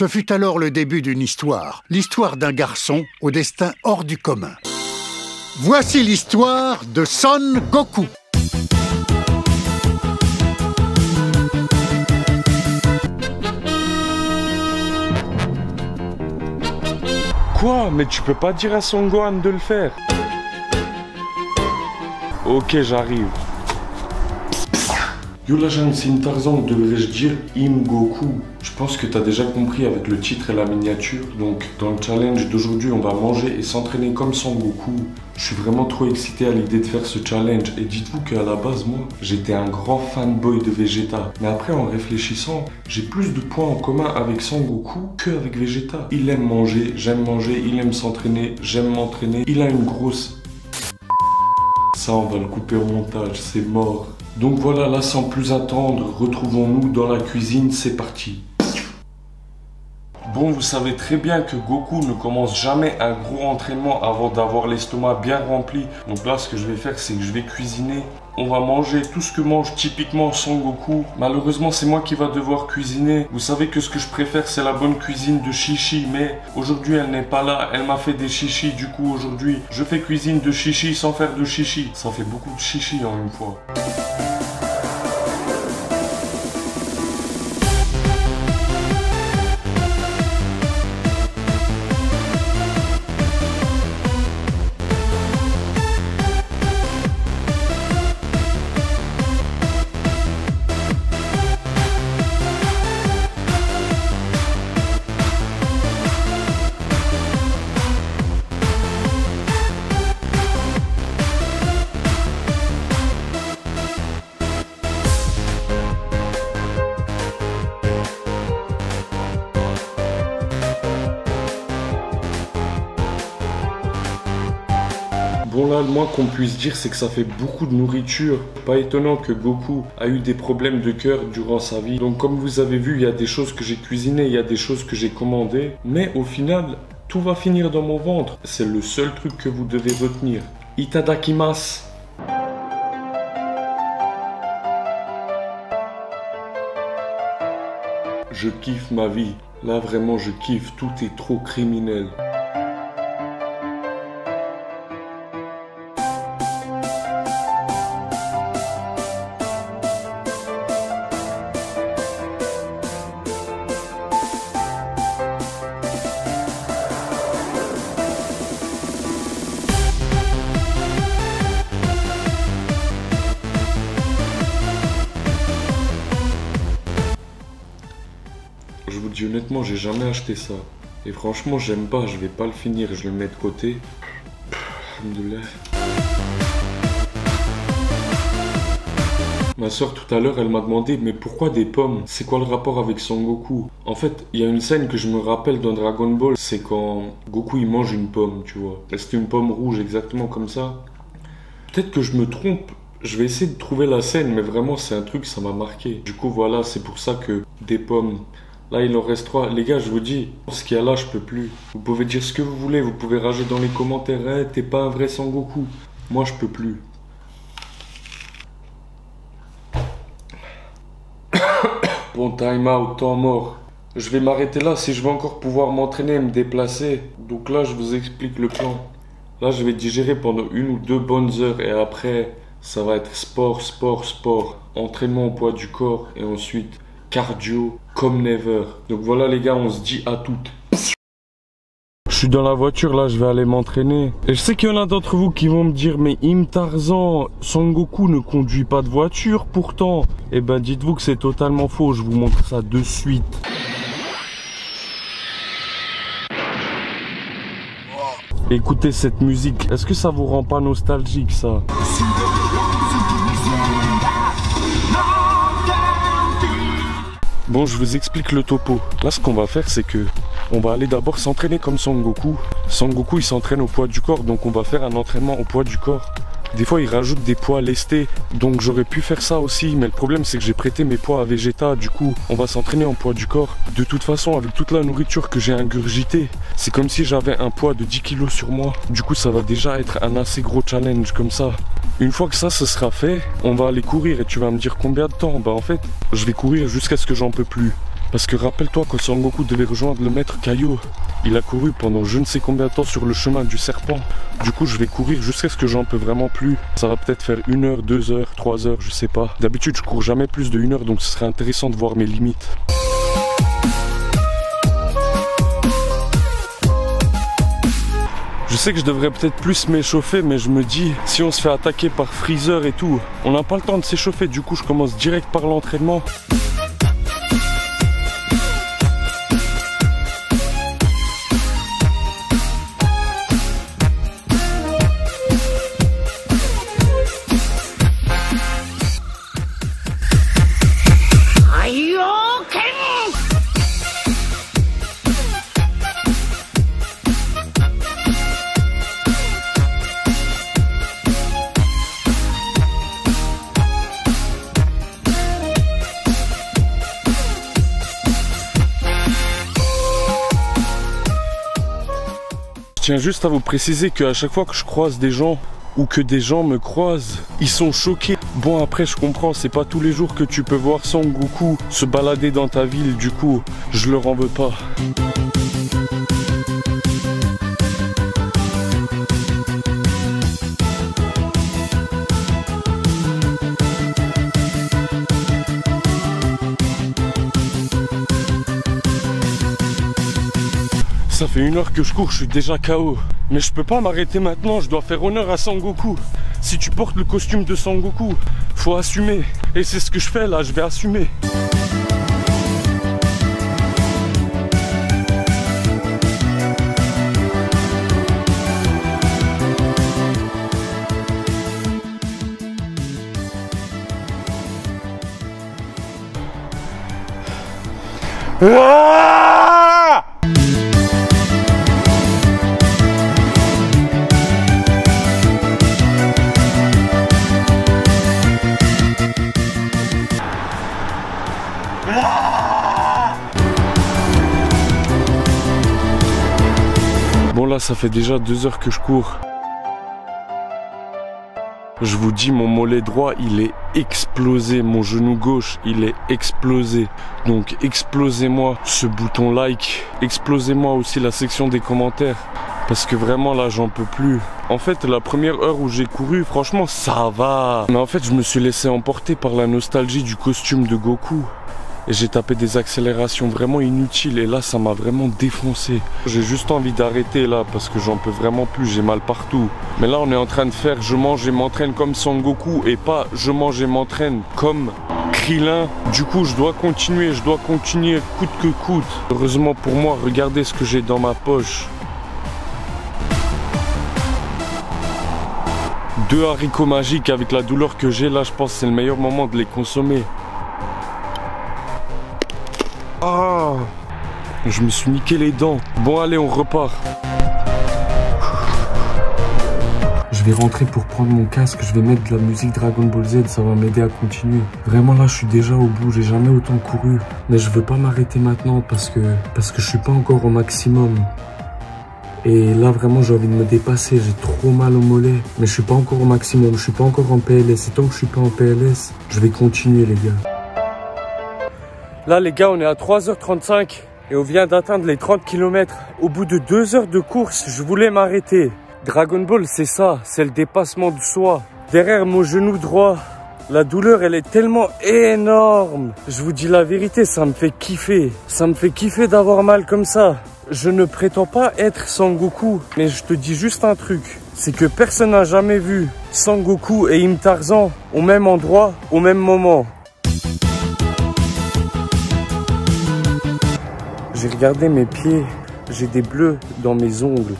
Ce fut alors le début d'une histoire, l'histoire d'un garçon au destin hors du commun. Voici l'histoire de Son Goku. Quoi? Mais tu peux pas dire à Son Gohan de le faire. Ok, j'arrive. Yo la jeune, c'est une Tarzan, devrais-je dire Im Goku? Je pense que t'as déjà compris avec le titre et la miniature. Donc dans le challenge d'aujourd'hui, on va manger et s'entraîner comme Son Goku. Je suis vraiment trop excité à l'idée de faire ce challenge. Et dites-vous qu'à la base, moi, j'étais un grand fanboy de Vegeta. Mais après, en réfléchissant, j'ai plus de points en commun avec Son Goku qu'avec Vegeta. Il aime manger, j'aime manger, il aime s'entraîner, j'aime m'entraîner. Il a une grosse... Ça, on va le couper au montage, c'est mort. Donc voilà, là sans plus attendre, retrouvons-nous dans la cuisine, c'est parti. Bon, vous savez très bien que Goku ne commence jamais un gros entraînement avant d'avoir l'estomac bien rempli. Donc là, ce que je vais faire, c'est que je vais cuisiner. On va manger tout ce que mange typiquement Son Goku. Malheureusement, c'est moi qui va devoir cuisiner. Vous savez que ce que je préfère, c'est la bonne cuisine de Chichi. Mais aujourd'hui, elle n'est pas là. Elle m'a fait des chichis. Du coup, aujourd'hui, je fais cuisine de chichi sans faire de chichi. Ça fait beaucoup de chichi en une fois. Bon là, le moins qu'on puisse dire, c'est que ça fait beaucoup de nourriture. Pas étonnant que Goku a eu des problèmes de cœur durant sa vie. Donc comme vous avez vu, il y a des choses que j'ai cuisinées, il y a des choses que j'ai commandées. Mais au final, tout va finir dans mon ventre. C'est le seul truc que vous devez retenir. Itadakimasu. Je kiffe ma vie. Là vraiment, je kiffe. Tout est trop criminel. Je vous dis honnêtement, j'ai jamais acheté ça. Et franchement, j'aime pas, je vais pas le finir, je le mets de côté. Alhamdoulilah. Ma soeur tout à l'heure, elle m'a demandé, mais pourquoi des pommes? C'est quoi le rapport avec Son Goku? En fait, il y a une scène que je me rappelle dans Dragon Ball, c'est quand Goku il mange une pomme, tu vois. C'était une pomme rouge, exactement comme ça. Peut-être que je me trompe. Je vais essayer de trouver la scène, mais vraiment, c'est un truc, ça m'a marqué. Du coup, voilà, c'est pour ça que des pommes... Là, il en reste 3. Les gars, je vous dis, ce qu'il y a là, je peux plus. Vous pouvez dire ce que vous voulez. Vous pouvez rager dans les commentaires. Hey, t'es pas un vrai Son Goku. Moi, je peux plus. Bon, time out, temps mort. Je vais m'arrêter là si je veux encore pouvoir m'entraîner et me déplacer. Donc là, je vous explique le plan. Là, je vais digérer pendant 1 ou 2 bonnes heures. Et après, ça va être sport, sport, sport. Entraînement au poids du corps. Et ensuite... cardio comme never. Donc voilà les gars, on se dit à toutes. Je suis dans la voiture là, je vais aller m'entraîner. Et je sais qu'il y en a d'entre vous qui vont me dire, mais Im Tarzan, Son Goku ne conduit pas de voiture pourtant. Eh ben dites-vous que c'est totalement faux, je vous montre ça de suite. Écoutez cette musique, est-ce que ça vous rend pas nostalgique ça? Bon, je vous explique le topo. Là, ce qu'on va faire, c'est que on va aller d'abord s'entraîner comme Son Goku. Son Goku, il s'entraîne au poids du corps, donc on va faire un entraînement au poids du corps. Des fois, il rajoute des poids lestés, donc j'aurais pu faire ça aussi, mais le problème, c'est que j'ai prêté mes poids à Vegeta. Du coup, on va s'entraîner en poids du corps. De toute façon, avec toute la nourriture que j'ai ingurgitée, c'est comme si j'avais un poids de 10 kg sur moi. Du coup, ça va déjà être un assez gros challenge comme ça. Une fois que ça, ce sera fait, on va aller courir et tu vas me dire combien de temps? Bah en fait, je vais courir jusqu'à ce que j'en peux plus. Parce que rappelle-toi quand Son Goku devait rejoindre le maître Kaio, il a couru pendant je ne sais combien de temps sur le chemin du serpent. Du coup je vais courir jusqu'à ce que j'en peux vraiment plus. Ça va peut-être faire 1 heure, 2 heures, 3 heures, je sais pas. D'habitude je cours jamais plus de 1 heure, donc ce serait intéressant de voir mes limites. Je sais que je devrais peut-être plus m'échauffer, mais je me dis, si on se fait attaquer par Freezer et tout, on n'a pas le temps de s'échauffer, du coup je commence direct par l'entraînement. Je tiens juste à vous préciser qu'à chaque fois que je croise des gens ou que des gens me croisent, ils sont choqués. Bon après je comprends, c'est pas tous les jours que tu peux voir Son Goku se balader dans ta ville, du coup je leur en veux pas. Ça fait 1 heure que je cours, je suis déjà KO. Mais je peux pas m'arrêter maintenant, je dois faire honneur à Son Goku. Si tu portes le costume de Son Goku, faut assumer. Et c'est ce que je fais là, je vais assumer. Bon là ça fait déjà 2 heures que je cours. Je vous dis, mon mollet droit il est explosé, mon genou gauche il est explosé. Donc explosez-moi ce bouton like, explosez-moi aussi la section des commentaires. Parce que vraiment là j'en peux plus. En fait la première heure où j'ai couru, franchement ça va. Mais en fait je me suis laissé emporter par la nostalgie du costume de Goku. Et j'ai tapé des accélérations vraiment inutiles et là ça m'a vraiment défoncé. J'ai juste envie d'arrêter là parce que j'en peux vraiment plus, j'ai mal partout. Mais là on est en train de faire je mange et m'entraîne comme Son Goku et pas je mange et m'entraîne comme Krillin. Du coup je dois continuer coûte que coûte. Heureusement pour moi, regardez ce que j'ai dans ma poche. 2 haricots magiques avec la douleur que j'ai là, je pense que c'est le meilleur moment de les consommer. Ah, je me suis niqué les dents. Bon allez on repart. Je vais rentrer pour prendre mon casque, je vais mettre de la musique Dragon Ball Z, ça va m'aider à continuer. Vraiment là je suis déjà au bout, j'ai jamais autant couru. Mais je veux pas m'arrêter maintenant parce que je suis pas encore au maximum. Et là vraiment j'ai envie de me dépasser, j'ai trop mal au mollet. Mais je suis pas encore au maximum, je suis pas encore en PLS. Et tant que je suis pas en PLS, je vais continuer les gars. Là les gars on est à 3h35 et on vient d'atteindre les 30 km. Au bout de 2 heures de course, je voulais m'arrêter. Dragon Ball c'est ça, c'est le dépassement de soi. Derrière mon genou droit, la douleur elle est tellement énorme. Je vous dis la vérité, ça me fait kiffer. Ça me fait kiffer d'avoir mal comme ça. Je ne prétends pas être Son Goku, mais je te dis juste un truc. C'est que personne n'a jamais vu Son Goku et Im Tarzan au même endroit, au même moment. J'ai regardé mes pieds, j'ai des bleus dans mes ongles.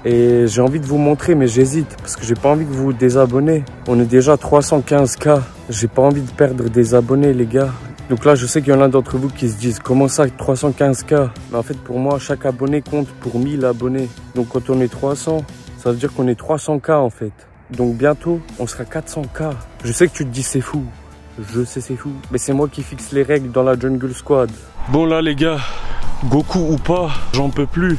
Et j'ai envie de vous montrer, mais j'hésite parce que j'ai pas envie que vous vous désabonnez. On est déjà 315K. J'ai pas envie de perdre des abonnés, les gars. Donc là, je sais qu'il y en a d'entre vous qui se disent comment ça, 315K? Mais en fait, pour moi, chaque abonné compte pour 1000 abonnés. Donc quand on est 300, ça veut dire qu'on est 300K en fait. Donc bientôt, on sera 400K. Je sais que tu te dis c'est fou. Je sais c'est fou. Mais c'est moi qui fixe les règles dans la Jungle Squad. Bon là, les gars, Goku ou pas, j'en peux plus.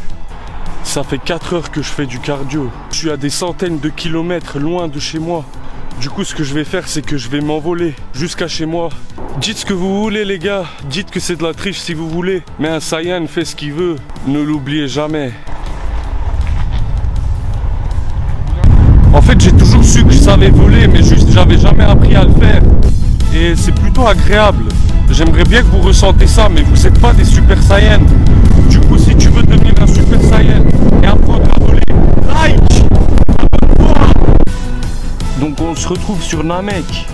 Ça fait 4 heures que je fais du cardio. Je suis à des centaines de kilomètres loin de chez moi. Du coup, ce que je vais faire, c'est que je vais m'envoler jusqu'à chez moi. Dites ce que vous voulez les gars, dites que c'est de la triche si vous voulez. Mais un Saiyan fait ce qu'il veut, ne l'oubliez jamais. En fait j'ai toujours su que je savais voler, mais juste j'avais jamais appris à le faire. Et c'est plutôt agréable. J'aimerais bien que vous ressentez ça, mais vous n'êtes pas des Super Saiyans. Du coup si tu veux devenir un Super Saiyan et apprendre à voler, like, abonne-toi. Donc on se retrouve sur Namek.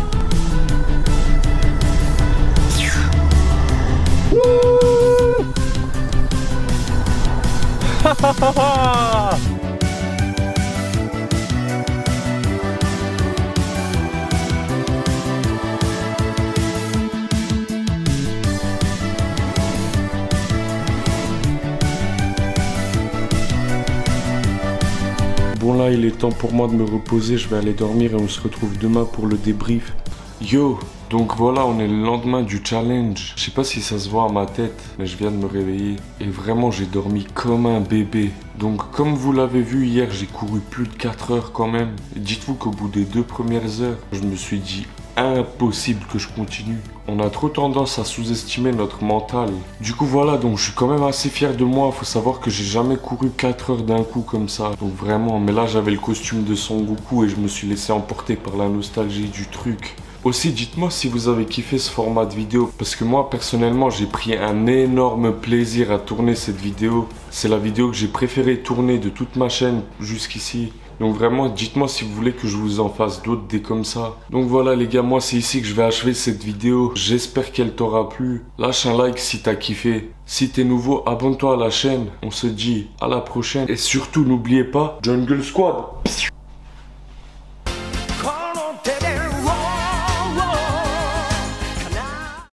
Bon là il est temps pour moi de me reposer, je vais aller dormir et on se retrouve demain pour le débrief. Yo, donc voilà, on est le lendemain du challenge. Je sais pas si ça se voit à ma tête, mais je viens de me réveiller. Et vraiment, j'ai dormi comme un bébé. Donc comme vous l'avez vu hier, j'ai couru plus de 4 heures quand même. Et dites-vous qu'au bout des 2 premières heures, je me suis dit impossible que je continue. On a trop tendance à sous-estimer notre mental. Du coup voilà, donc je suis quand même assez fier de moi. Faut savoir que j'ai jamais couru 4 heures d'un coup comme ça. Donc vraiment, mais là j'avais le costume de Son Goku et je me suis laissé emporter par la nostalgie du truc. Aussi, dites-moi si vous avez kiffé ce format de vidéo, parce que moi, personnellement, j'ai pris un énorme plaisir à tourner cette vidéo. C'est la vidéo que j'ai préféré tourner de toute ma chaîne jusqu'ici. Donc vraiment, dites-moi si vous voulez que je vous en fasse d'autres des comme ça. Donc voilà les gars, moi c'est ici que je vais achever cette vidéo. J'espère qu'elle t'aura plu. Lâche un like si t'as kiffé. Si t'es nouveau, abonne-toi à la chaîne. On se dit à la prochaine. Et surtout, n'oubliez pas, Jungle Squad.